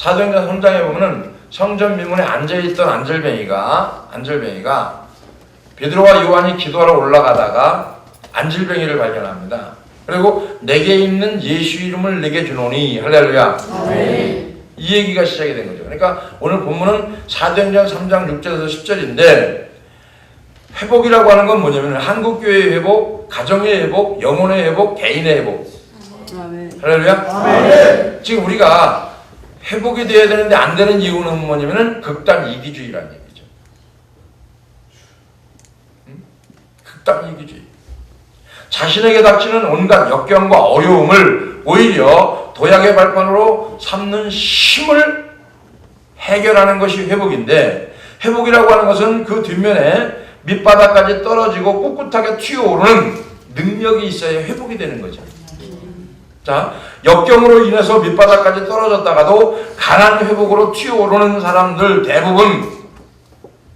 사도행전 3장에 보면은 성전 미문에 앉아있던 안절뱅이가 베드로와 요한이 기도하러 올라가다가 안절뱅이를 발견합니다. 그리고 내게 있는 예수 이름을 내게 주노니 할렐루야. 이 얘기가 시작이 된 거죠. 그러니까 오늘 본문은 사도행전 3장 6절에서 10절인데 회복이라고 하는 건 뭐냐면 한국교회의 회복, 가정의 회복, 영혼의 회복, 개인의 회복. 할렐루야. 지금 우리가 회복이 돼야 되는데 안 되는 이유는 뭐냐면은 극단 이기주의라는 얘기죠. 극단 이기주의. 자신에게 닥치는 온갖 역경과 어려움을 오히려 도약의 발판으로 삼는 힘을 해결하는 것이 회복인데, 회복이라고 하는 것은 그 뒷면에 밑바닥까지 떨어지고 꿋꿋하게 튀어오르는 능력이 있어야 회복이 되는 거죠. 자, 역경으로 인해서 밑바닥까지 떨어졌다가도 강한 회복으로 튀어오르는 사람들 대부분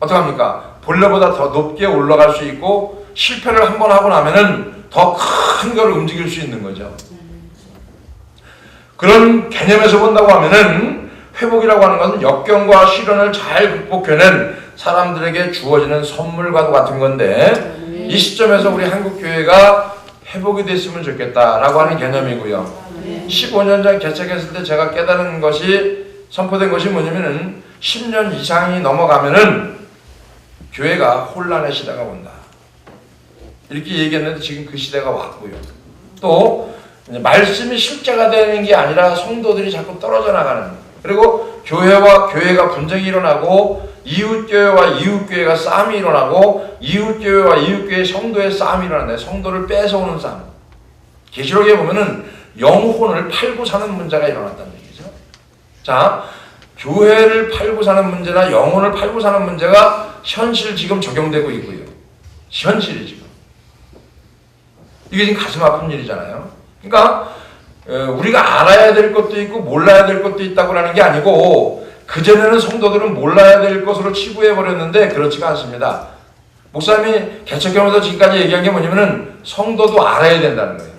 어떡합니까? 본래보다 더 높게 올라갈 수 있고 실패를 한번 하고 나면은 더 큰 걸 움직일 수 있는 거죠. 그런 개념에서 본다고 하면은 회복이라고 하는 것은 역경과 시련을 잘 극복해낸 사람들에게 주어지는 선물과도 같은 건데, 이 시점에서 우리 한국교회가 회복이 됐으면 좋겠다라고 하는 개념이고요. 15년 전 개척했을 때 제가 깨달은 것이, 선포된 것이 뭐냐면은 10년 이상이 넘어가면은 교회가 혼란의 시대가 온다. 이렇게 얘기했는데 지금 그 시대가 왔고요. 또 말씀이 실제가 되는 게 아니라 성도들이 자꾸 떨어져 나가는, 그리고 교회와 교회가 분쟁이 일어나고 이웃교회와 이웃교회가 싸움이 일어나고 이웃교회와 이웃교회 성도의 싸움이 일어난다. 성도를 뺏어오는 싸움. 계시록에 보면은 영혼을 팔고 사는 문제가 일어났다는 얘기죠. 자, 교회를 팔고 사는 문제나 영혼을 팔고 사는 문제가 현실 지금 적용되고 있고요. 현실이 지금. 이게 지금 가슴 아픈 일이잖아요. 그러니까 우리가 알아야 될 것도 있고 몰라야 될 것도 있다고 하는 게 아니고, 그전에는 성도들은 몰라야 될 것으로 치부해버렸는데 그렇지가 않습니다. 목사님이 개척하면서 지금까지 얘기한 게 뭐냐면은 성도도 알아야 된다는 거예요.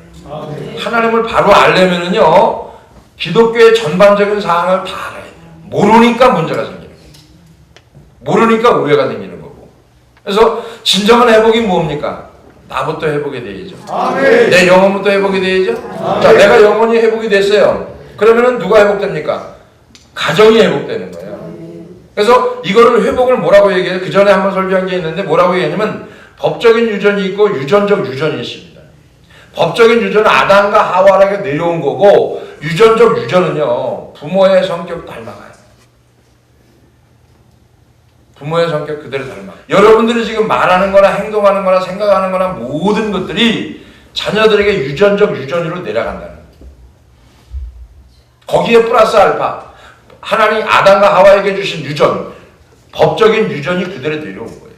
하나님을 바로 알려면은요, 기독교의 전반적인 사항을 다 알아야 돼요. 모르니까 문제가 생기는 거예요. 모르니까 오해가 생기는 거고. 그래서 진정한 회복이 뭡니까? 나부터 회복이 되야죠. 내 영혼부터 회복이 되야죠. 자, 내가 영혼이 회복이 됐어요. 그러면은 누가 회복됩니까? 가정이 회복되는 거예요. 그래서 이거를 회복을 뭐라고 얘기해요? 그 전에 한번 설교한 게 있는데 뭐라고 얘기하냐면 법적인 유전이 있고 유전적 유전이 있습니다. 법적인 유전은 아담과 하와에게 내려온 거고, 유전적 유전은요, 부모의 성격 닮아가요. 부모의 성격 그대로 닮아. 여러분들이 지금 말하는 거나 행동하는 거나 생각하는 거나 모든 것들이 자녀들에게 유전적 유전으로 내려간다는 거예요. 거기에 플러스 알파, 하나님 아담과 하와에게 주신 유전, 법적인 유전이 그대로 내려온 거예요.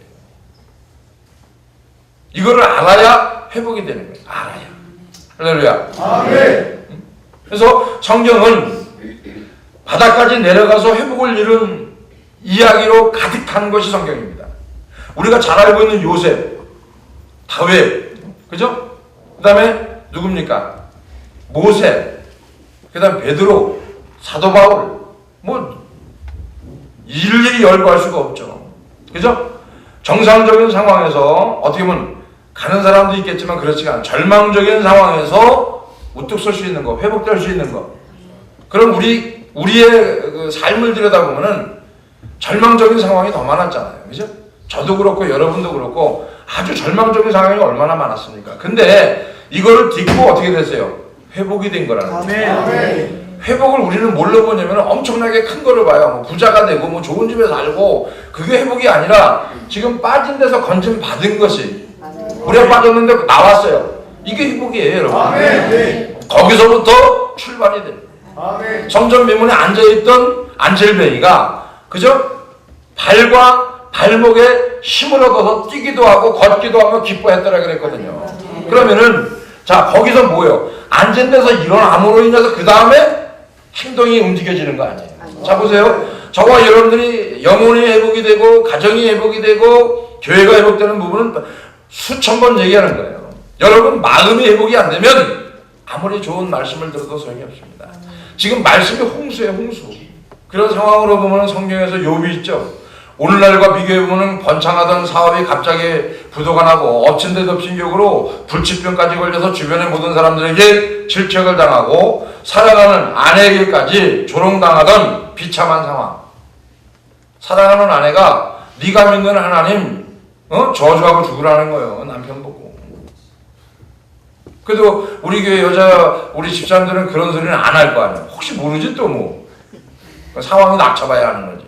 이거를 알아야 회복이 되는 거예요. 알아야. 할렐루야. 아멘. 그래서 성경은 바닥까지 내려가서 회복을 이룬 이야기로 가득한 것이 성경입니다. 우리가 잘 알고 있는 요셉, 다윗, 그죠? 그 다음에 누굽니까? 모세, 그 다음 베드로, 사도 바울, 뭐 일일이 열거할 수가 없죠. 그죠? 정상적인 상황에서 어떻게 보면 가는 사람도 있겠지만 그렇지가 않아요. 절망적인 상황에서 우뚝 설 수 있는 거, 회복될 수 있는 거. 그럼 우리의 그 삶을 들여다보면은 절망적인 상황이 더 많았잖아요. 그죠? 저도 그렇고 여러분도 그렇고 아주 절망적인 상황이 얼마나 많았습니까? 근데 이거를 딛고 어떻게 됐어요? 회복이 된 거라는 거예요. 회복을 우리는 뭘로 보냐면 엄청나게 큰 거를 봐요. 뭐 부자가 되고 뭐 좋은 집에 살고, 그게 회복이 아니라 지금 빠진 데서 건짐 받은 것이, 물에 빠졌는데 나왔어요. 이게 회복이에요, 여러분. 거기서부터 출발이 됩니다. 성전 미문에 앉아있던 안젤뱅이가, 그죠? 발과 발목에 힘을 얻어서 뛰기도 하고 걷기도 하고 기뻐했더라 그랬거든요. 그러면은 자, 거기서 뭐예요? 앉은 데서 일어남으로 인해서 그 다음에 행동이 움직여지는 거 아니에요. 자, 보세요. 저와 여러분들이 영혼이 회복이 되고 가정이 회복이 되고 교회가 회복되는 부분은 수천 번 얘기하는 거예요. 여러분, 마음이 회복이 안 되면 아무리 좋은 말씀을 들어도 소용이 없습니다. 지금 말씀이 홍수예요, 홍수. 그런 상황으로 보면 성경에서 욥이 있죠. 오늘날과 비교해보면 번창하던 사업이 갑자기 부도가 나고 엎친 데 덮친 격으로 불치병까지 걸려서 주변의 모든 사람들에게 질책을 당하고 사랑하는 아내에게까지 조롱당하던 비참한 상황. 사랑하는 아내가 네가 믿는 하나님 저주하고 죽으라는 거예요. 남편 보고. 그래도 우리 교회 우리 집사람들은 그런 소리는 안 할 거 아니에요. 혹시 모르지 또 뭐. 상황이 낙차봐야 하는 거지.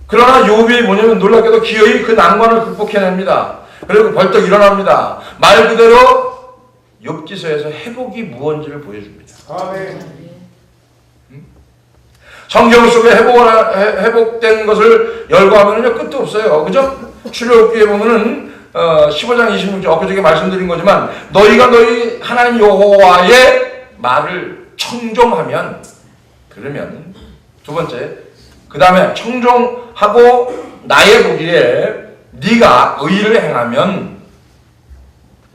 그러나 욥이 뭐냐면 놀랍게도 기어이 그 난관을 극복해냅니다. 그리고 벌떡 일어납니다. 말 그대로 욥기서에서 회복이 무언지를 보여줍니다. 아멘. 성경 속에 회복된 것을 열거하면요 끝도 없어요. 그죠? 출애굽기에 보면은 15장 26절 엊그저께 말씀드린 거지만 너희가 너희 하나님 여호와의 말을 청종하면 그러면 두 번째 그 다음에 청종하고 나의 보기에 네가 의를 행하면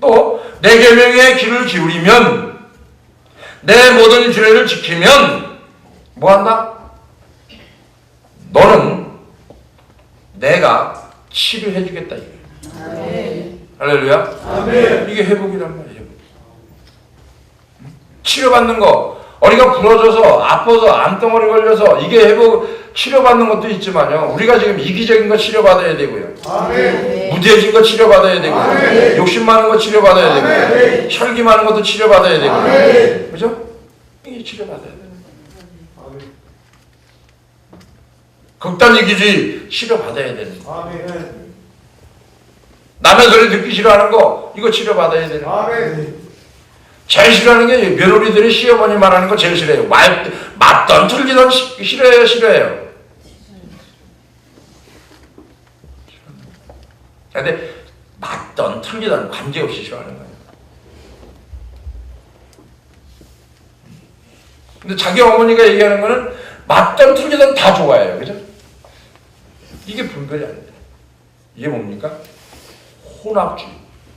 또 내 계명에 귀를 기울이면 내 모든 규례를 지키면 뭐한다? 너는 내가 치료해 주겠다 이거예요. 할렐루야. 아멘. 이게 회복이란 말이에요. 치료받는 거 어리가 부러져서 아파서 암덩어리 걸려서 이게 회복 치료받는 것도 있지만요. 우리가 지금 이기적인 거 치료받아야 되고요. 아멘. 무뎌진 거 치료받아야 되고요. 아멘. 욕심 많은 거 치료받아야 되고요. 아멘. 혈기 많은 것도 치료받아야 되고요. 아멘. 그죠? 이게 치료받아야 돼요. 극단 이기주의 치료받아야 되는 거. 아멘. 남의 소리 듣기 싫어하는 거 이거 치료받아야 되는 거. 아멘. 제일 싫어하는 게 며느리들이 시어머니 말하는 거 제일 싫어해요. 맞던 틀리던 싫어해요. 근데 맞던 틀리던 관계없이 싫어하는 거예요. 근데 자기 어머니가 얘기하는 거는 맞던 틀리던 다 좋아해요. 그죠? 이게 분별이 안 돼요. 이게 뭡니까? 혼합주의.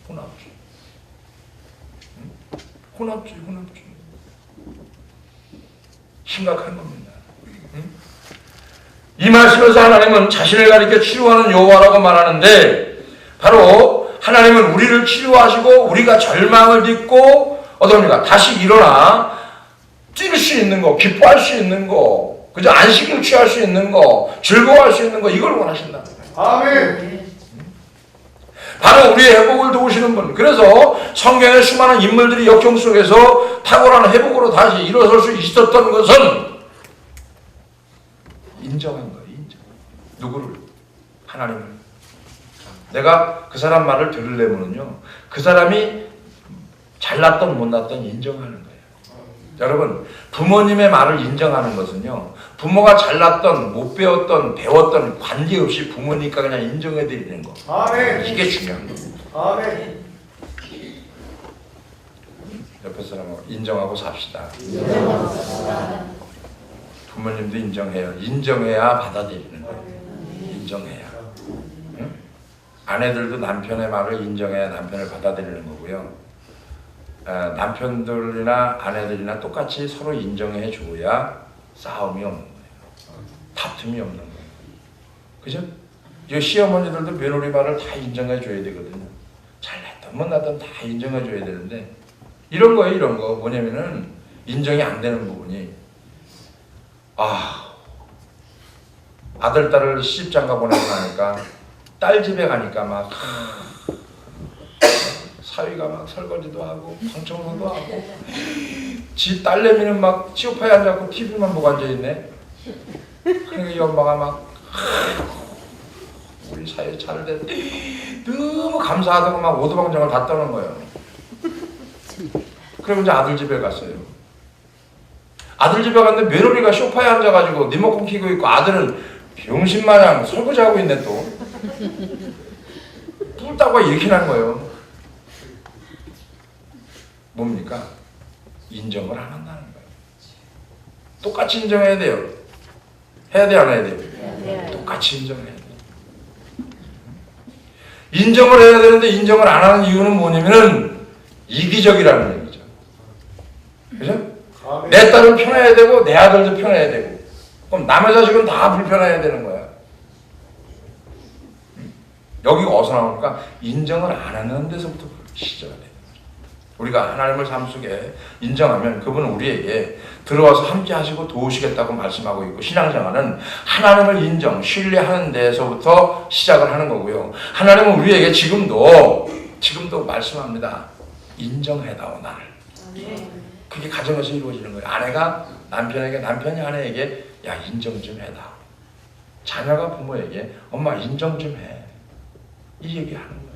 혼합주의. 심각한 겁니다. 이 말씀에서 하나님은 자신을 가리켜 치료하는 여호와라고 말하는데 바로 하나님은 우리를 치료하시고 우리가 절망을 딛고 어떻습니까? 다시 일어나 뛸 수 있는 거, 기뻐할 수 있는 거, 그저 안식을 취할 수 있는 거, 즐거워할 수 있는 거 이걸 원하신다. 아멘. 바로 우리의 회복을 도우시는 분. 그래서 성경의 수많은 인물들이 역경 속에서 탁월한 회복으로 다시 일어설 수 있었던 것은 인정한 거예요. 인정. 누구를? 하나님을. 내가 그 사람 말을 들으려면요 그 사람이 잘났던 못났던 인정하는 거예요. 여러분 부모님의 말을 인정하는 것은요 부모가 잘났던 못 배웠던 배웠던 관계없이 부모니까 그냥 인정해 드리는 거. 아멘. 이게 중요한 겁니다. 아멘. 옆에 사람하고 인정하고 삽시다. 부모님도 인정해요. 인정해야 받아들이는 거예요. 인정해야. 응? 아내들도 남편의 말을 인정해야 남편을 받아들이는 거고요. 남편들이나 아내들이나 똑같이 서로 인정해 줘야 싸움이 없는 거예요. 다툼이 없는 거예요. 그죠? 이 시어머니들도 며느리 말을 다 인정해 줘야 되거든요. 잘났던 못났던 다 인정해 줘야 되는데 이런 거예요. 이런 거 뭐냐면은 인정이 안 되는 부분이 아들 딸을 시집장가 보내고 나니까 딸 집에 가니까 막 사위가 막 설거지도 하고 방청소도 하고 지 딸내미는 막 소파에 앉아서 TV만 보고 앉아있네. 그러니까 이 엄마가 막 우리 사이 잘돼 너무 감사하다고 막 오두방정을 다 떠는 거예요. 그럼 이제 아들 집에 갔어요. 아들 집에 갔는데 며느리가 소파에 앉아가지고 리모컨 켜고 있고 아들은 병신마냥 설거지하고 있네 또. 뿔따구가 이렇게 난 거예요. 뭡니까? 인정을 안 한다는 거예요. 똑같이 인정해야 돼요. 해야 돼, 안 해야 돼요? 똑같이 인정해야 돼요. 인정을 해야 되는데 인정을 안 하는 이유는 뭐냐면은 이기적이라는 얘기죠. 그죠? 아멘. 내 딸은 편해야 되고 내 아들도 편해야 되고 그럼 남의 자식은 다 불편해야 되는 거야. 여기가 어디서 나오니까 인정을 안 하는 데서부터 시작이 돼요. 우리가 하나님을 삶 속에 인정하면 그분은 우리에게 들어와서 함께 하시고 도우시겠다고 말씀하고 있고 신앙생활은 하나님을 인정, 신뢰하는 데서부터 시작을 하는 거고요. 하나님은 우리에게 지금도 말씀합니다. 인정해다오 나를. 그게 가정에서 이루어지는 거예요. 아내가 남편에게, 남편이 아내에게 야 인정 좀 해다. 자녀가 부모에게 엄마 인정 좀 해. 이 얘기하는 거예요.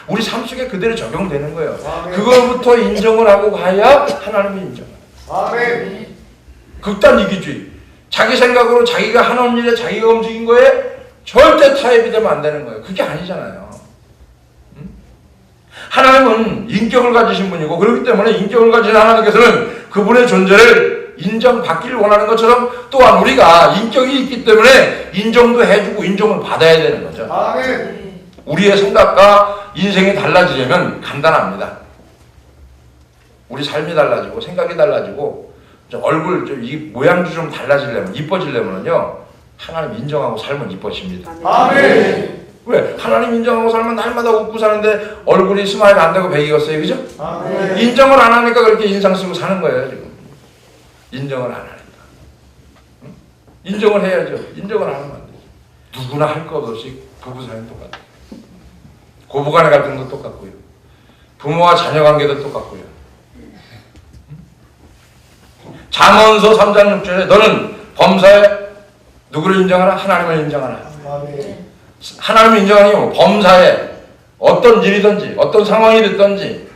우리 삶 속에 그대로 적용되는 거예요. 아멘. 그거부터 인정을 하고 가야 하나님이 인정해요. 아멘. 극단 이기주의. 자기 생각으로 자기가 하는 일에 자기가 움직인 거에 절대 타협이 되면 안 되는 거예요. 그게 아니잖아요. 하나님은 인격을 가지신 분이고 그렇기 때문에 인격을 가진 하나님께서는 그분의 존재를 인정받기를 원하는 것처럼 또한 우리가 인격이 있기 때문에 인정도 해주고 인정을 받아야 되는 거죠. 아멘. 우리의 생각과 인생이 달라지려면 간단합니다. 우리 삶이 달라지고 생각이 달라지고 얼굴 이 모양도 좀 달라지려면 이뻐지려면요 하나님 인정하고 살면 이뻐집니다. 아멘. 왜? 하나님 인정하고 살면 날마다 웃고 사는데 얼굴이 스마일 안 되고 백이겠어요, 그죠? 아멘. 인정을 안 하니까 그렇게 인상 쓰고 사는 거예요 지금. 인정을 안 하니까. 응? 인정을 해야죠. 인정을 안 하면 안 돼요. 누구나 할 것 없이 부부 사이는 똑같아요. 고부간의 갈등도 똑같고요. 부모와 자녀 관계도 똑같고요. 잠언서 3장 6절에 너는 범사에 누구를 인정하라? 하나님을 인정하라. 아멘. 하나님을 인정하는 경우 범사에 어떤 일이든지 어떤 상황이 됐든지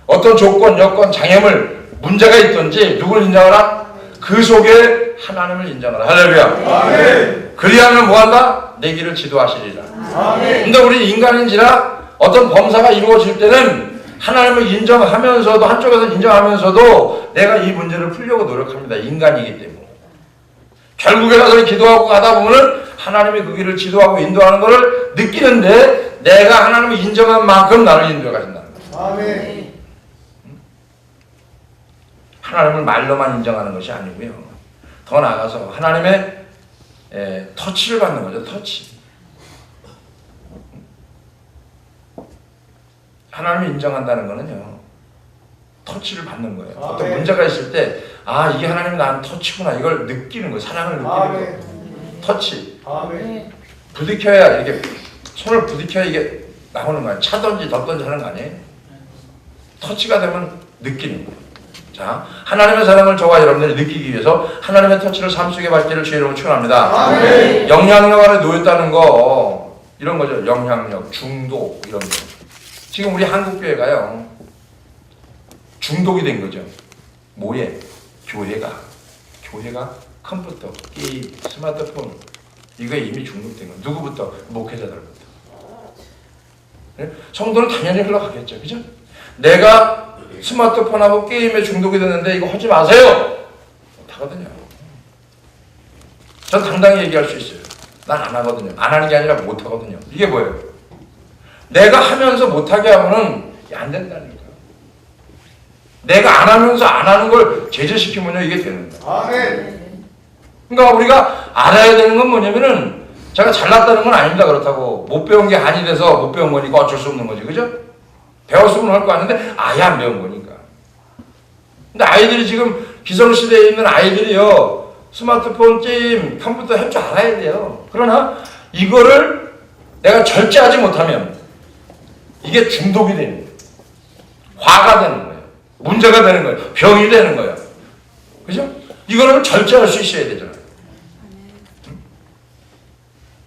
어떤 조건, 여건, 장애물, 문제가 있든지 누구를 인정하라? 그 속에 하나님을 인정하라. 할렐루야. 아멘. 그리하면 뭐한다? 내 길을 지도하시리라. 아멘. 근데 우리 인간인지라 어떤 범사가 이루어질 때는 하나님을 인정하면서도 한쪽에서 인정하면서도 내가 이 문제를 풀려고 노력합니다. 인간이기 때문에. 결국에 가서 기도하고 가다 보면은 하나님이 그 길을 지도하고 인도하는 것을 느끼는데 내가 하나님을 인정한 만큼 나를 인도해 가신다는 거예요. 아멘. 하나님을 말로만 인정하는 것이 아니고요. 더 나아가서 하나님의 터치를 받는 거죠. 터치. 하나님을 인정한다는 거는요. 터치를 받는 거예요. 아멘. 어떤 문제가 있을 때 아 이게 하나님이 나한 터치구나 이걸 느끼는 거예요. 사랑을 느끼는 거예요. 아멘. 터치. 아멘. 부딪혀야 이게 손을 부딪혀야 이게 나오는 거예요. 차든지 덮든지 하는 거 아니에요. 터치가 되면 느끼는 거예요. 자, 하나님의 사랑을 저와 여러분들이 느끼기 위해서 하나님의 터치를 삶 속에 받기를 주의 이름으로 축원합니다. 아멘. 영향력 안에 놓였다는 거 이런 거죠. 영향력, 중독 이런 거. 지금 우리 한국교회가요 중독이 된 거죠. 뭐에? 교회가 컴퓨터, 게임, 스마트폰 이거에 이미 중독된 거. 누구부터? 목회자들부터. 네? 성도는 당연히 흘러가겠죠. 그죠? 내가 스마트폰하고 게임에 중독이 됐는데 이거 하지 마세요. 못하거든요. 전 당당히 얘기할 수 있어요. 난 안 하거든요. 안 하는 게 아니라 못하거든요. 이게 뭐예요? 내가 하면서 못하게 하면은 안 된다니까. 내가 안 하면서 안 하는 걸 제재시키면요 이게 되는 거예요. 아멘. 그러니까 우리가 알아야 되는 건 뭐냐면은 제가 잘났다는 건 아닙니다. 그렇다고 못 배운 게 한이 돼서 못 배운 거니까 어쩔 수 없는 거지, 그죠? 배웠으면 할 거 아닌데 아예 안 배운 거니까. 근데 아이들이 지금 기성시대에 있는 아이들이요 스마트폰, 게임, 컴퓨터 할 줄 알아야 돼요. 그러나 이거를 내가 절제하지 못하면 이게 중독이 되는 거예요. 화가 되는 거예요. 문제가 되는 거예요. 병이 되는 거예요. 그죠? 이거를 절제할 수 있어야 되잖아요.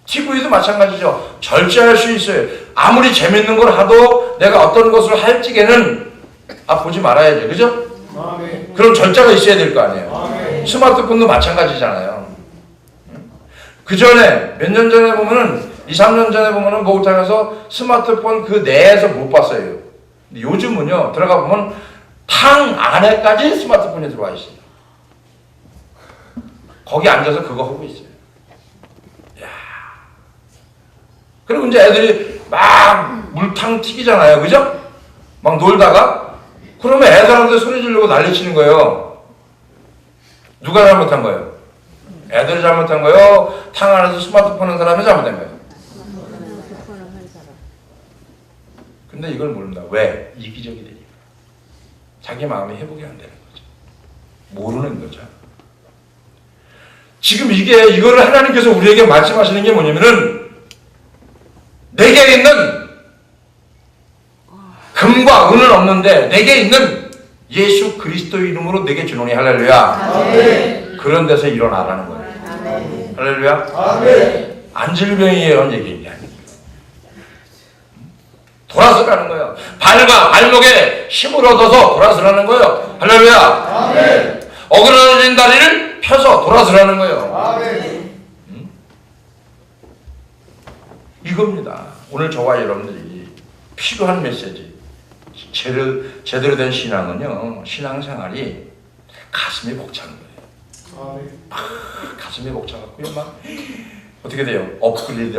TV도 마찬가지죠. 절제할 수 있어요. 아무리 재밌는 걸 하도 내가 어떤 것을 할 적에는 보지 말아야죠. 그죠? 아멘. 그럼 절제가 있어야 될 거 아니에요. 아멘. 스마트폰도 마찬가지잖아요. 그 전에 몇 년 전에 보면은 2, 3년 전에 보면은 목욕탕에서 스마트폰 그 내에서 못 봤어요. 근데 요즘은요 들어가 보면 탕 안에까지 스마트폰이 들어와 있어요. 거기 앉아서 그거 하고 있어요. 야. 그리고 이제 애들이 막 물탕 튀기잖아요. 그죠? 막 놀다가 그러면 애들한테 소리 지르고 난리치는 거예요. 누가 잘못한 거예요? 애들이 잘못한 거예요? 탕 안에서 스마트폰 하는 사람이 잘못한 거예요? 근데 이걸 모른다. 왜? 이기적이 되니까. 자기 마음이 회복이 안 되는 거죠. 모르는 거죠. 지금 이거를 하나님께서 우리에게 말씀하시는 게 뭐냐면은 내게 있는 금과 은은 없는데 내게 있는 예수 그리스도 이름으로 내게 주노니 할렐루야. 아멘. 그런 데서 일어나라는 거예요. 아멘. 할렐루야. 아멘. 안질병이에요 얘기인 게 아니에요. 돌아서라는 거예요. 발과 발목에 힘을 얻어서 돌아서라는 거예요. 할렐루야. 아멘. 어그러진 다리를 펴서 돌아서라는 거예요. 아멘. 이겁니다. 오늘 저와 여러분들이 필요한 메시지. 제대로 된 신앙은요, 신앙생활이 가슴이 벅차는 거예요. 아멘. 가슴이 벅차갖고요, 막 어떻게 돼요? 업그레이드.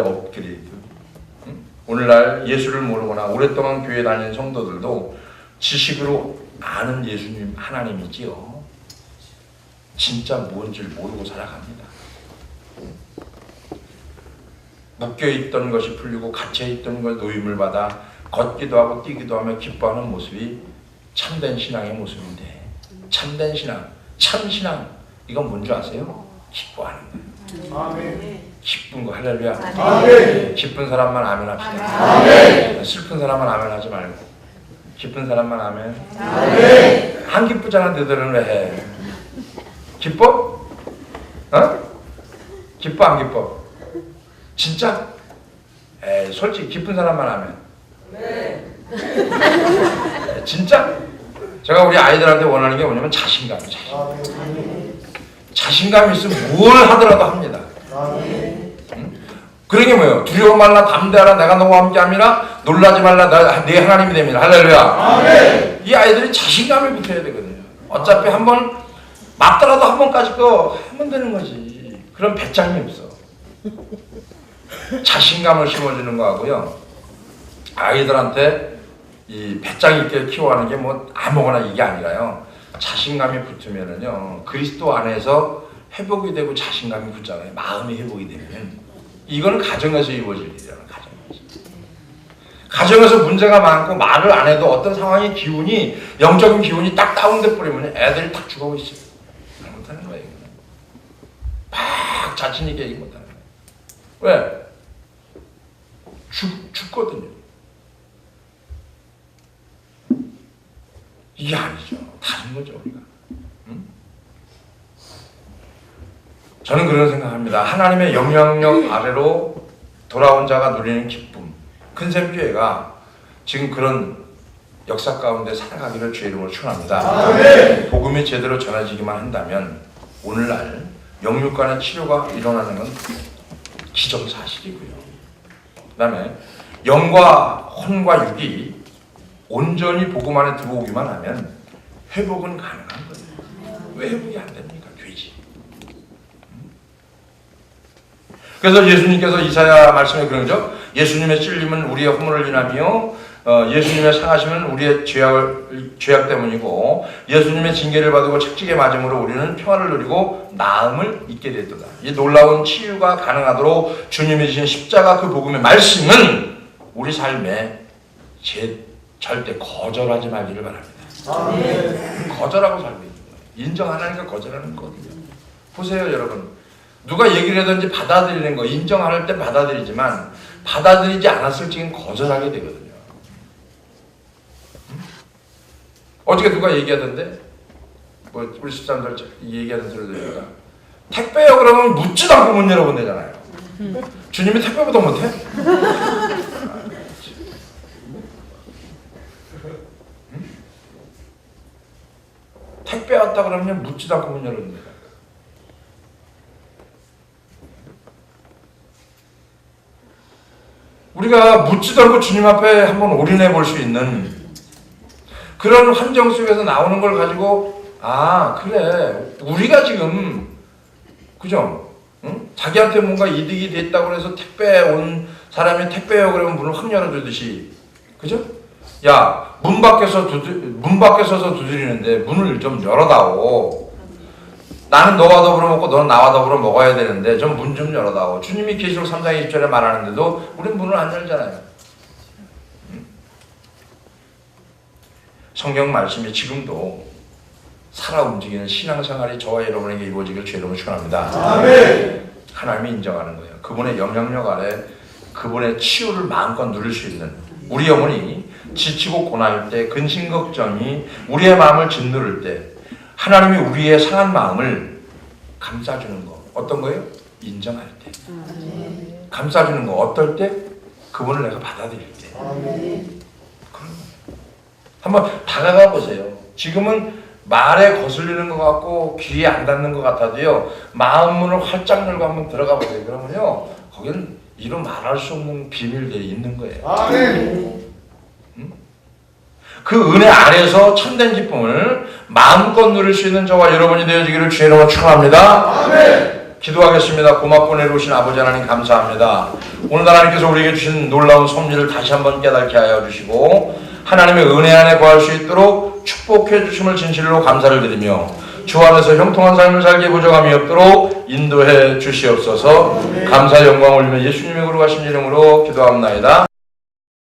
응? 오늘날 예수를 모르거나 오랫동안 교회 다니는 성도들도 지식으로 아는 예수님 하나님이지요. 진짜 뭔지를 모르고 살아갑니다. 묶여있던 것이 풀리고 갇혀있던 것 노임을 받아 걷기도 하고 뛰기도 하며 기뻐하는 모습이 참된 신앙의 모습인데, 참된 신앙, 참 신앙, 이건 뭔지 아세요? 기뻐하는 거예요. 아멘. 기쁜 거. 할렐루야. 아멘. 기쁜 사람만 아멘 합시다. 아멘. 슬픈 사람만 아멘 하지 말고 기쁜 사람만 아멘. 아멘. 안 기쁘잖아. 너희들은 왜 해? 기뻐? 어? 기뻐 안 기뻐? 진짜? 에이, 솔직히 기쁜 사람만 아멘. 네. 진짜? 제가 우리 아이들한테 원하는 게 뭐냐면 자신감이에요. 자신감이 있으면 뭘 하더라도 합니다. 그런 게 뭐예요? 두려워 말라, 담대하라, 내가 너와 함께 함이라, 놀라지 말라, 내 하나님이 됩니다. 할렐루야. 아멘. 이 아이들이 자신감이 붙어야 되거든요. 어차피 한번 맞더라도 한 번까지 거 하면 되는 거지. 그런 배짱이 없어. 자신감을 심어주는 거하고요, 아이들한테 이 배짱 있게 키워가는 게 뭐 아무거나 이게 아니라요, 자신감이 붙으면은요, 그리스도 안에서 회복이 되고 자신감이 붙잖아요. 마음이 회복이 되면 이거는 가정에서 이루어질 일이잖아요. 가정에서 문제가 많고 말을 안 해도 어떤 상황의 기운이, 영적인 기운이 딱 다운돼 버리면 애들이 딱 죽어고 있어요. 못하는 거예요. 막 자신 있게 얘기 못하는 거예요. 왜? 죽거든요. 이게 아니죠. 다른 거죠, 우리가. 응? 저는 그런 생각합니다. 하나님의 영향력 아래로 돌아온 자가 누리는 기쁨. 큰샘교회가 지금 그런 역사 가운데 살아가기를 주의 이름으로 축원합니다. 아멘. 복음이 제대로 전해지기만 한다면 오늘날 영육간의 치료가 일어나는 건 기정사실이고요. 그 다음에 영과 혼과 육이 온전히 복음 안에 들어오기만 하면 회복은 가능한 거예요. 왜 회복이 안 됩니까? 죄지. 그래서 예수님께서 이사야 말씀에 그런 거죠. 예수님의 찔림은 우리의 허물을 인하며 예수님의 상하심은 우리의 죄악 때문이고 예수님의 징계를 받고 책찍에 맞음으로 우리는 평화를 누리고 나음을 잊게 됐도다. 이 놀라운 치유가 가능하도록 주님이 주신 십자가 그 복음의 말씀은 우리 삶에 절대 거절하지 말기를 바랍니다. 아멘. 거절하고 살고 있는 거예요. 인정 안 하니까 거절하는 거거든요. 보세요, 여러분. 누가 얘기를 하든지 받아들이는 거, 인정 안 할 때 받아들이지만 받아들이지 않았을 적엔 거절하게 되거든요. 어저께 누가 얘기하던데, 뭐 우리 집사람들 얘기하는 소리 들으니까 택배요 그러면 묻지도 않고 문 열어본대잖아요. 주님이 택배보다 못해? 택배 왔다 그러면 묻지도 않고 문 열어준다. 우리가 묻지도 않고 주님 앞에 한번 올인해 볼 수 있는 그런 환경 속에서 나오는 걸 가지고, 아 그래 우리가 지금 그죠? 응? 자기한테 뭔가 이득이 됐다고 해서 택배 온 사람이 택배요 그러면 문을 확 열어주듯이, 그죠? 야, 문 밖에 서서 두드리는데 문을 좀 열어다오. 나는 너와 더불어 먹고 너는 나와 더불어 먹어야 되는데 좀 문 좀 열어다오. 주님이 계시록 3장 20절에 말하는데도 우린 문을 안 열잖아요. 성경 말씀이 지금도 살아 움직이는 신앙생활이 저와 여러분에게 이루어지길 주의 이름으로 축원합니다. 아멘. 하나님이 인정하는 거예요. 그분의 영향력 아래 그분의 치유를 마음껏 누릴 수 있는 우리 영혼이 지치고 고날 때, 근심 걱정이 우리의 마음을 짓누를 때 하나님이 우리의 상한 마음을 감싸주는 거. 어떤 거예요? 인정할 때. 감싸주는 거. 어떨 때? 그분을 내가 받아들일 때. 그런 거예요. 한번 다가가 보세요. 지금은 말에 거슬리는 것 같고 귀에 안 닿는 것 같아도요. 마음 문을 활짝 열고 한번 들어가 보세요. 그러면요. 거기는 이루 말할 수 없는 비밀들이 있는 거예요. 아멘. 그 은혜 아래에서 참된 기쁨을 마음껏 누릴 수 있는 저와 여러분이 되어지기를 주의 이름으로 축원합니다. 아멘. 기도하겠습니다. 고맙고 내려오신 아버지 하나님 감사합니다. 오늘 하나님께서 우리에게 주신 놀라운 섭리를 다시 한번 깨닫게 하여 주시고 하나님의 은혜 안에 거할 수 있도록 축복해 주심을 진실로 감사를 드리며 주 안에서 형통한 삶을 살게 부족함이 없도록 인도해 주시옵소서. 감사 영광 올리며 예수님의 거룩하신 이름으로 기도합나이다.